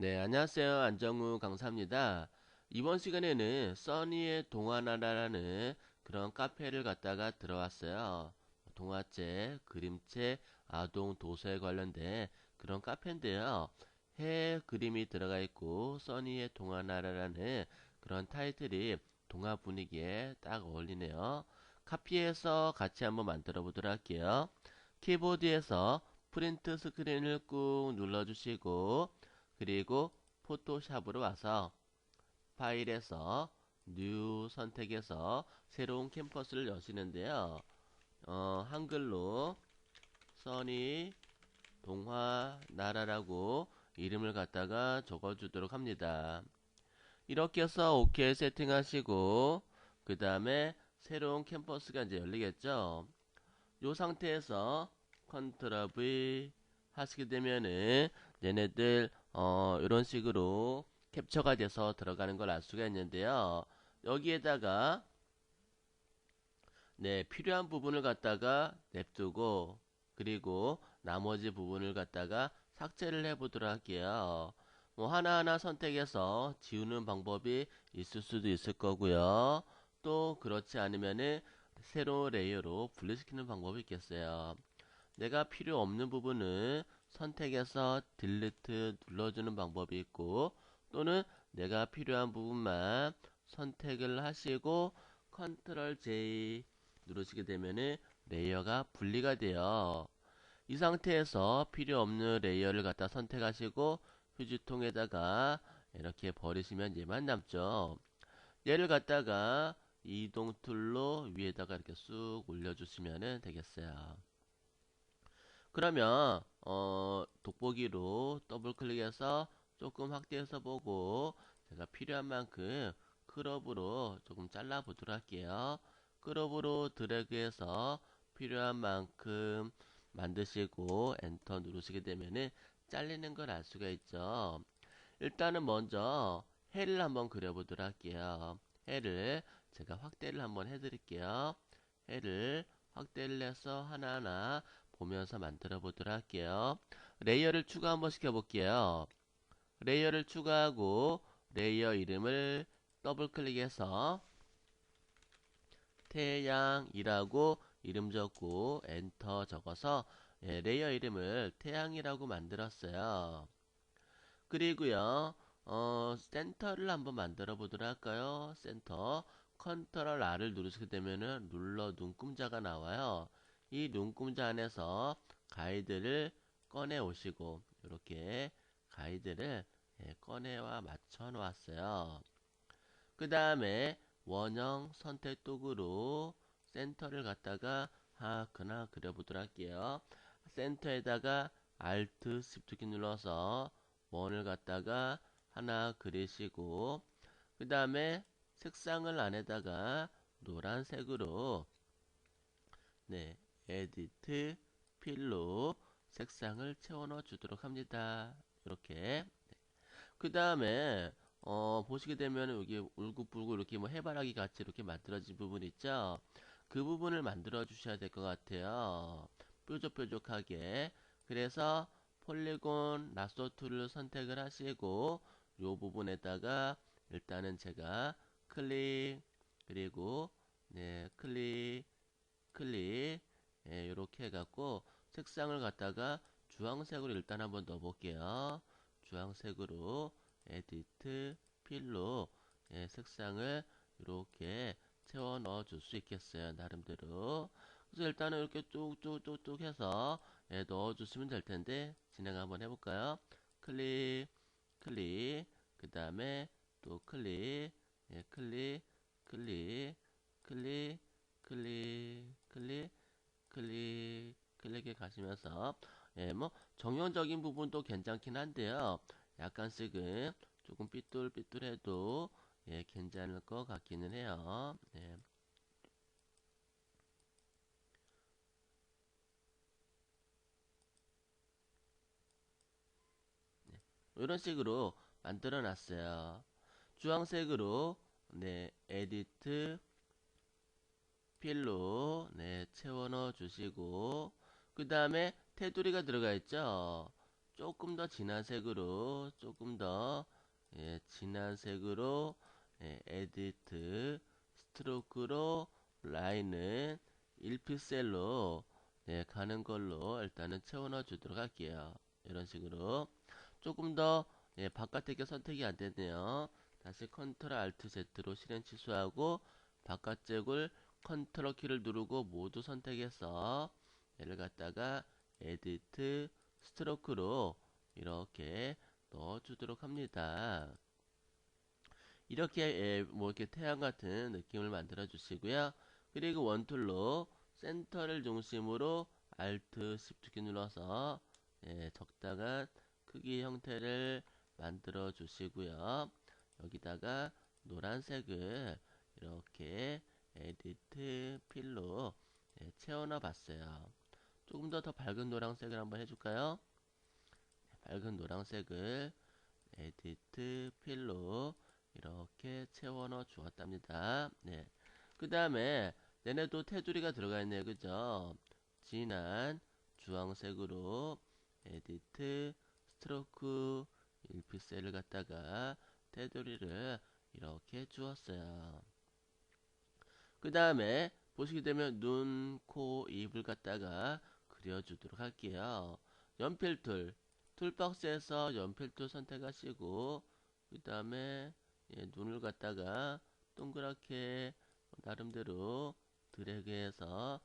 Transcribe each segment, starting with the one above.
네, 안녕하세요. 안정우 강사입니다. 이번 시간에는 써니의 동화나라라는 그런 카페를 갔다가 들어왔어요. 동화책, 그림책, 아동 도서에 관련된 그런 카페인데요. 해 그림이 들어가 있고 써니의 동화나라라는 그런 타이틀이 동화 분위기에 딱 어울리네요. 카피해서 같이 한번 만들어 보도록 할게요. 키보드에서 프린트 스크린을 꾹 눌러주시고 그리고 포토샵으로 와서 파일에서 뉴 선택해서 새로운 캔버스를 여시는데요. 한글로 써니 동화 나라라고 이름을 갖다가 적어주도록 합니다. 이렇게 해서 OK 세팅하시고 그 다음에 새로운 캔버스가 이제 열리겠죠. 이 상태에서 컨트롤 V 하시게 되면은 얘네들 이런 식으로 캡처가 돼서 들어가는 걸 알 수가 있는데요. 여기에다가 네, 필요한 부분을 갖다가 냅두고 그리고 나머지 부분을 갖다가 삭제를 해 보도록 할게요. 뭐 하나하나 선택해서 지우는 방법이 있을 수도 있을 거고요. 또 그렇지 않으면은 새로운 레이어로 분리시키는 방법이 있겠어요. 내가 필요 없는 부분은 선택해서 딜리트 눌러주는 방법이 있고 또는 내가 필요한 부분만 선택을 하시고 컨트롤 J 누르시게 되면은 레이어가 분리가 돼요. 이 상태에서 필요 없는 레이어를 갖다 선택하시고 휴지통에다가 이렇게 버리시면 얘만 남죠. 얘를 갖다가 이동 툴로 위에다가 이렇게 쑥 올려주시면 되겠어요. 그러면 돋보기로 더블 클릭해서 조금 확대해서 보고 제가 필요한 만큼 크롭으로 조금 잘라 보도록 할게요. 크롭으로 드래그해서 필요한 만큼 만드시고 엔터 누르시게 되면은 잘리는 걸 알 수가 있죠. 일단은 먼저 해를 한번 그려보도록 할게요. 해를 제가 확대를 한번 해드릴게요. 해를 확대를 해서 하나하나 보면서 만들어 보도록 할게요. 레이어를 추가 한번 시켜볼게요. 레이어를 추가하고 레이어 이름을 더블 클릭해서 태양이라고 이름 적고 엔터 적어서 레이어 이름을 태양이라고 만들었어요. 그리고요, 센터를 한번 만들어 보도록 할까요? 센터. 컨트롤 R을 누르시게 되면은 룰러 눈금자가 나와요. 이 눈금자 안에서 가이드를 꺼내 오시고, 이렇게 가이드를 꺼내와 맞춰 놓았어요. 그 다음에 원형 선택 도구로 센터를 갖다가 하나 그려보도록 할게요. 센터에다가 Alt Shift 키 눌러서 원을 갖다가 하나 그리시고 그 다음에 색상을 안에다가 노란색으로 네, 에디트 필로 색상을 채워 넣어 주도록 합니다. 이렇게 그 다음에 보시게 되면 여기 울긋불긋 이렇게 뭐 해바라기 같이 이렇게 만들어진 부분 있죠. 그 부분을 만들어 주셔야 될 것 같아요. 뾰족뾰족하게. 그래서 폴리곤 라소 툴을 선택을 하시고 요 부분에다가 일단은 제가 클릭 그리고 네 클릭 이렇게 해갖고 색상을 갖다가 주황색으로 일단 한번 넣어 볼게요. 주황색으로 에디트 필로 색상을 이렇게 채워 넣어 줄 수 있겠어요. 나름대로. 그래서 일단은 이렇게 뚝뚝뚝뚝 해서 넣어 주시면 될 텐데 진행 한번 해볼까요? 클릭 클릭 그 다음에 또 클릭 클릭 클릭 클릭 클릭 클릭 클릭에 가시면서 뭐 정형적인 부분도 괜찮긴 한데요. 약간씩은 조금 삐뚤삐뚤해도 괜찮을 것 같기는 해요. 이런 식으로 만들어 놨어요. 주황색으로 에디트 필로 채워 넣어 주시고 그 다음에 테두리가 들어가 있죠. 조금 더 진한 색으로 진한 색으로 에디트 스트로크로 라인은 1픽셀로 가는 걸로 일단은 채워 넣어 주도록 할게요. 이런 식으로 조금 더 바깥의 게 선택이 안 되네요. 다시 컨트롤 알트 Z로 실행 취소하고 바깥쪽을 컨트롤 키를 누르고 모두 선택해서 얘를 갖다가 에디트 스트로크로 이렇게 넣어주도록 합니다. 이렇게 뭐 이렇게 태양 같은 느낌을 만들어 주시고요. 그리고 원툴로 센터를 중심으로 Alt Shift 키 눌러서 적당한 크기 형태를 만들어 주시고요. 여기다가 노란색을 이렇게 에디트 필로 채워 넣어 봤어요. 조금 더 밝은 노란색을 한번 해줄까요? 밝은 노란색을 에디트 필로 이렇게 채워 넣어 주었답니다. 네. 그 다음에 얘네도 테두리가 들어가 있네요. 그죠? 진한 주황색으로 에디트 스트로크 1픽셀을 갖다가 테두리를 이렇게 주었어요. 그 다음에 보시게 되면 눈, 코, 입을 갖다가 그려주도록 할게요. 연필툴, 툴박스에서 연필툴 선택하시고 그 다음에 눈을 갖다가 동그랗게 나름대로 드래그해서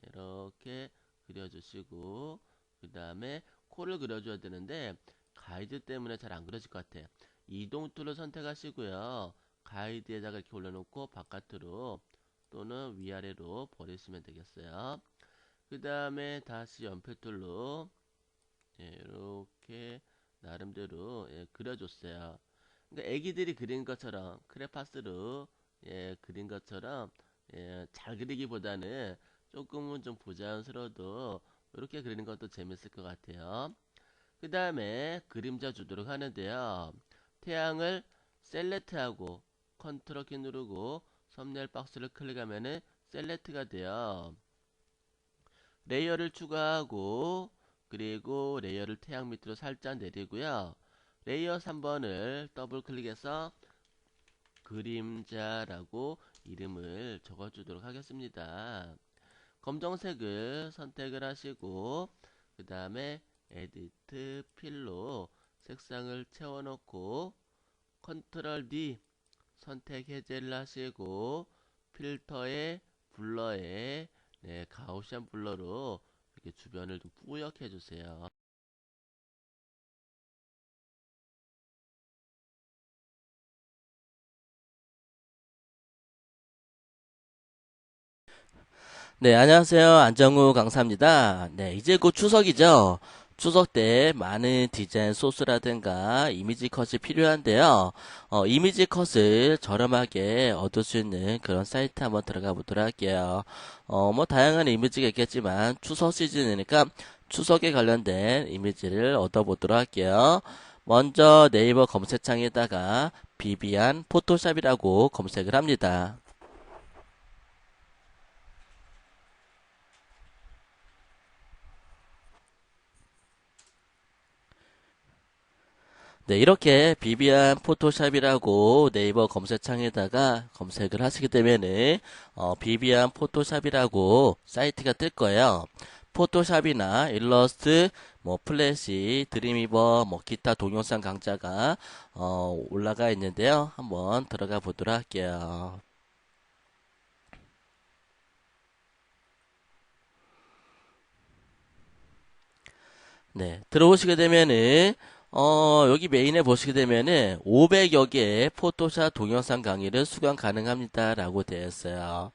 이렇게 그려주시고 그 다음에 코를 그려줘야 되는데 가이드 때문에 잘 안 그려질 것 같아요. 이동 툴을 선택하시고요. 가이드에다가 이렇게 올려놓고 바깥으로 또는 위아래로 버리시면 되겠어요. 그 다음에 다시 연필툴로 이렇게 나름대로 그려줬어요. 그러니까 애기들이 그린 것처럼 크레파스로 그린 것처럼 잘 그리기보다는 조금은 좀 부자연스러워도 이렇게 그리는 것도 재밌을 것 같아요. 그 다음에 그림자 주도록 하는데요. 태양을 셀렉트하고 컨트롤 키 누르고 썸네일 박스를 클릭하면은 셀렉트가 돼요. 레이어를 추가하고 그리고 레이어를 태양 밑으로 살짝 내리고요. 레이어 3번을 더블 클릭해서 그림자라고 이름을 적어주도록 하겠습니다. 검정색을 선택을 하시고 그 다음에 에디트 필로 색상을 채워넣고 컨트롤 D 선택 해제를 하시고 필터에 블러에 가우시안 블러로 이렇게 주변을 좀 뿌옇게 해주세요. 네, 안녕하세요. 안정우 강사입니다. 네, 이제 곧 추석이죠. 추석 때 많은 디자인 소스라든가 이미지 컷이 필요한데요. 이미지 컷을 저렴하게 얻을 수 있는 그런 사이트 한번 들어가 보도록 할게요. 뭐 다양한 이미지가 있겠지만 추석 시즌이니까 추석에 관련된 이미지를 얻어보도록 할게요. 먼저 네이버 검색창에다가 비비안 포토샵이라고 검색을 합니다. 네, 이렇게 비비안 포토샵이라고 네이버 검색창에다가 검색을 하시게 되면은 비비안 포토샵이라고 사이트가 뜰 거예요. 포토샵이나 일러스트, 뭐 플래시, 드림위버, 뭐 기타 동영상 강좌가 올라가 있는데요. 한번 들어가 보도록 할게요. 네, 들어오시게 되면은 여기 메인에 보시게 되면은 500여 개의 포토샵 동영상 강의를 수강 가능합니다 라고 되어 있어요.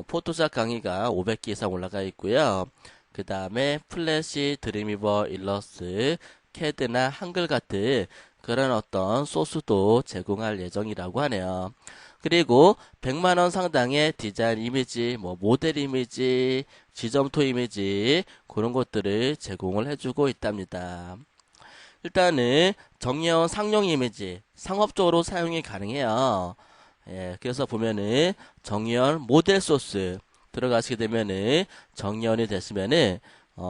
포토샵 강의가 500개 이상 올라가 있고요. 그 다음에 플래시, 드림위버, 일러스트, 캐드나 한글 같은 그런 어떤 소스도 제공할 예정이라고 하네요. 그리고 100만원 상당의 디자인 이미지, 뭐 모델 이미지, 지점토 이미지 그런 것들을 제공을 해주고 있답니다. 일단은 정리형 상용 이미지 상업적으로 사용이 가능해요. 그래서 보면은 정의연 모델 소스 들어가시게 되면은 정의연이 됐으면은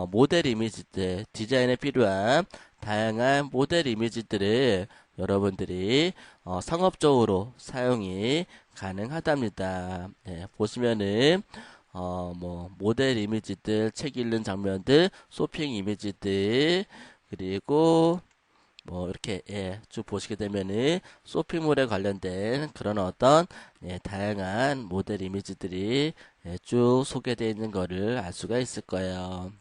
모델 이미지 때 디자인에 필요한 다양한 모델 이미지들을 여러분들이 상업적으로 사용이 가능하답니다. 네, 보시면은 뭐 모델 이미지들, 책 읽는 장면들, 쇼핑 이미지들, 그리고 뭐 이렇게 쭉 보시게 되면은 쇼핑몰에 관련된 그런 어떤 다양한 모델 이미지들이 쭉 소개되어 있는 거를 알 수가 있을 거예요.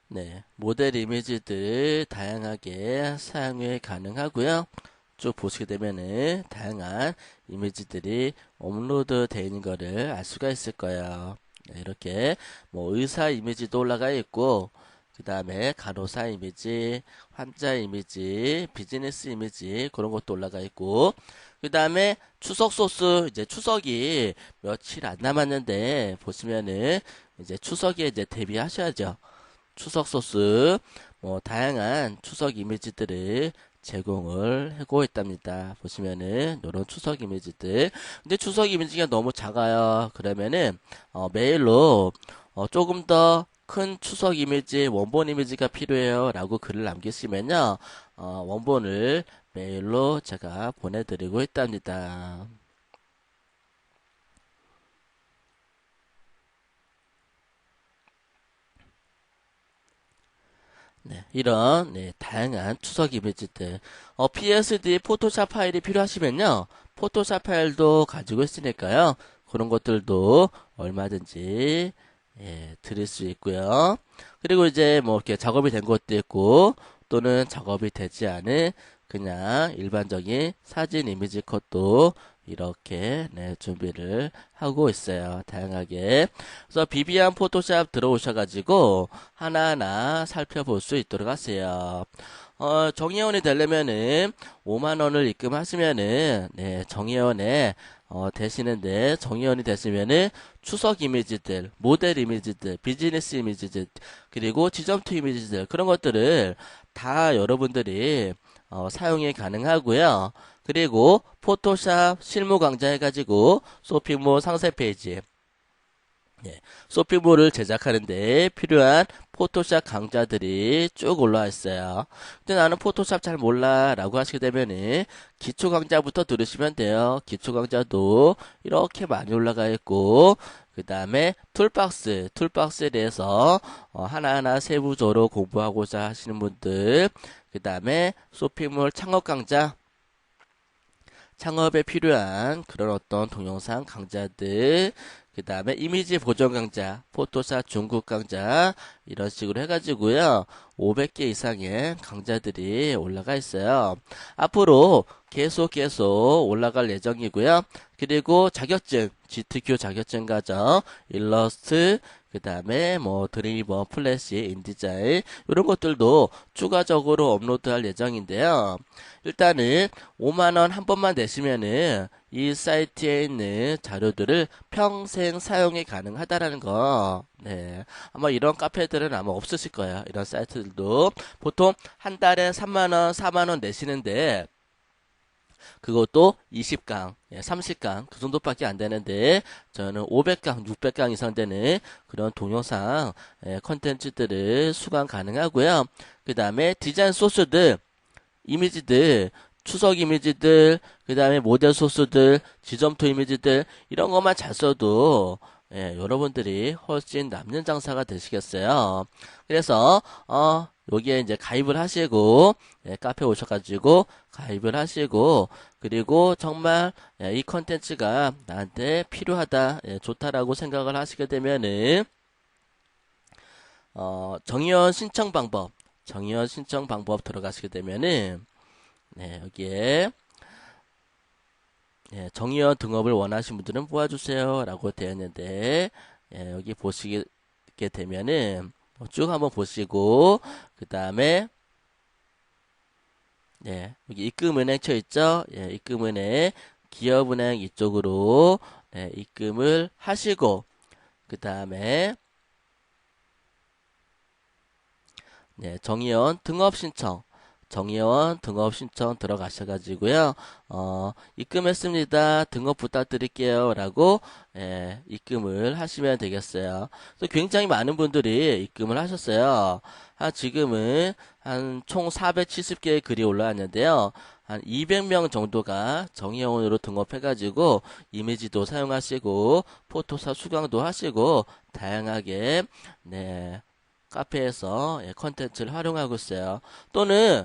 네, 모델 이미지들 다양하게 사용이 가능하고요. 쭉 보시게 되면은 다양한 이미지들이 업로드 되어 있는 거를 알 수가 있을 거예요. 네, 이렇게 뭐 의사 이미지도 올라가 있고, 그 다음에 간호사 이미지, 환자 이미지, 비즈니스 이미지 그런 것도 올라가 있고, 그 다음에 추석 소스, 이제 추석이 며칠 안 남았는데 보시면은 이제 추석에 이제 대비하셔야죠. 추석 소스, 뭐 다양한 추석 이미지들을 제공을 하고 있답니다. 보시면은 이런 추석 이미지들. 근데 추석 이미지가 너무 작아요. 그러면은 메일로 조금 더 큰 추석 이미지, 원본 이미지가 필요해요. 라고 글을 남기시면요. 원본을 메일로 제가 보내드리고 있답니다. 네, 이런 다양한 추석 이미지들 PSD 포토샵 파일이 필요하시면요 포토샵 파일도 가지고 있으니까요 그런 것들도 얼마든지 드릴 수 있고요 그리고 이제 뭐 이렇게 작업이 된 것도 있고 또는 작업이 되지 않은 그냥 일반적인 사진 이미지 컷도 이렇게 준비를 하고 있어요. 다양하게. 그래서 비비안 포토샵 들어오셔가지고 하나하나 살펴볼 수 있도록 하세요. 정회원이 되려면은 5만 원을 입금하시면은 정회원에 되시는데 정회원이 됐으면은 추석 이미지들, 모델 이미지들, 비즈니스 이미지들, 그리고 지점투 이미지들 그런 것들을 다 여러분들이 사용이 가능하고요. 그리고 포토샵 실무 강좌 해가지고 쇼핑몰 상세 페이지 쇼핑몰을 제작하는데 필요한 포토샵 강좌들이 쭉 올라와 있어요. 근데 나는 포토샵 잘 몰라 라고 하시게 되면은 기초 강좌부터 들으시면 돼요. 기초 강좌도 이렇게 많이 올라가 있고 그 다음에 툴박스에 대해서 하나하나 세부적으로 공부하고자 하시는 분들 그 다음에 쇼핑몰 창업 강좌 창업에 필요한 그런 어떤 동영상 강좌들, 그 다음에 이미지 보정 강좌, 포토샵 중국 강좌, 이런 식으로 해가지고요. 500개 이상의 강좌들이 올라가 있어요. 앞으로 계속 올라갈 예정이고요. 그리고 자격증, GTQ 자격증 과정, 일러스트, 그 다음에 뭐 드리버, 플래시, 인디자인 이런 것들도 추가적으로 업로드할 예정인데요. 일단은 5만원 한 번만 내시면은 이 사이트에 있는 자료들을 평생 사용이 가능하다라는 거. 네. 아마 이런 카페들은 아마 없으실 거예요. 이런 사이트들도. 보통 한 달에 3만원, 4만원 내시는데, 그것도 20강, 30강 그 정도밖에 안 되는데 저는 500강, 600강 이상 되는 그런 동영상 컨텐츠들을 수강 가능하고요. 그 다음에 디자인 소스들, 이미지들, 추석 이미지들, 그 다음에 모델 소스들, 지점토 이미지들 이런 것만 잘 써도 여러분들이 훨씬 남는 장사가 되시겠어요. 그래서 여기에 이제 가입을 하시고 카페 오셔가지고 가입을 하시고 그리고 정말 이 컨텐츠가 나한테 필요하다, 좋다라고 생각을 하시게 되면은 정의원 신청 방법 들어가시게 되면은 여기에 정의원 등업을 원하시는 분들은 모아주세요 라고 되어 있는데 여기 보시게 되면은 쭉 한번 보시고 그 다음에 여기 입금은행 쳐 있죠. 입금은행 기업은행 이쪽으로 입금을 하시고 그 다음에 정의원 등업 신청 정의원 등업 신청 들어가셔가지고요. 입금했습니다. 등업 부탁드릴게요. 라고, 입금을 하시면 되겠어요. 그래서 굉장히 많은 분들이 입금을 하셨어요. 지금은 한 총 470개의 글이 올라왔는데요. 한 200명 정도가 정의원으로 등업해가지고 이미지도 사용하시고 포토샵 수강도 하시고 다양하게 네, 카페에서 컨텐츠를 활용하고 있어요. 또는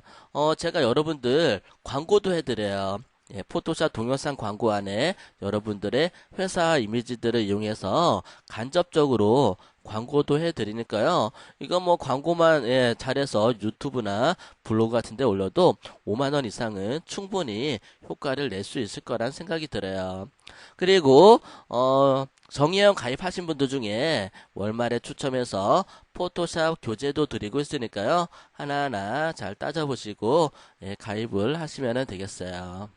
제가 여러분들 광고도 해드려요. 포토샵 동영상 광고 안에 여러분들의 회사 이미지들을 이용해서 간접적으로 광고도 해드리니까요. 이거 뭐 광고만 잘해서 유튜브나 블로그 같은 데 올려도 5만 원 이상은 충분히 효과를 낼 수 있을 거란 생각이 들어요. 그리고 정의형 가입하신 분들 중에 월말에 추첨해서 포토샵 교재도 드리고 있으니까요. 하나하나 잘 따져보시고 가입을 하시면 되겠어요.